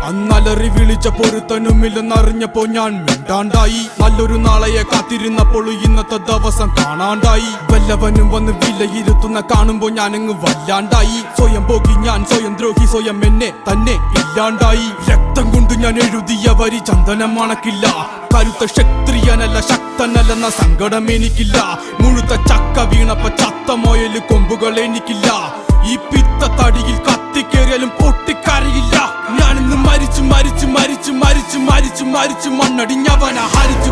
അന്നലറി വിളിച്ച പൊരുത്തനുമില്ലെന്നറിഞ്ഞപ്പോ ഞാൻ മിണ്ടാണ്ടായി. നല്ലൊരു നാളെയെ കാത്തിരുന്നപ്പോൾ ഇന്നത്തെ ദിവസം കാണാണ്ടായി. വല്ലവനും വന്ന് വിലയിരുത്തുന്ന കാണുമ്പോ ഞാനങ്ങ് വല്ലാണ്ടായി. സ്വയം പോകി ഞാൻ, സ്വയം ദ്രോഹി, സ്വയം എന്നെ തന്നെ ഇല്ലാണ്ടായി. രക്തം കൊണ്ട് ഞാൻ എഴുതിയ വരി ചന്ദനം മണക്കില്ല. കരുത്ത ക്ഷത്രിയനല്ല, ശക്തനല്ലെന്ന സങ്കടം എനിക്കില്ല. മുഴുത്ത ചക്ക വീണപ്പ ചത്ത മൊയല് കൊമ്പുകൾ എനിക്കില്ല. ഈ പിത്ത തടിയിൽ കത്തിക്കേറിയാലും പൊട്ടിക്കരയില്ല. ഞാനിന്ന് മരിച്ചു മരിച്ചു മരിച്ചു മരിച്ചു മരിച്ചു മരിച്ചു മണ്ണടിഞ്ഞവന ഹരിച്ചു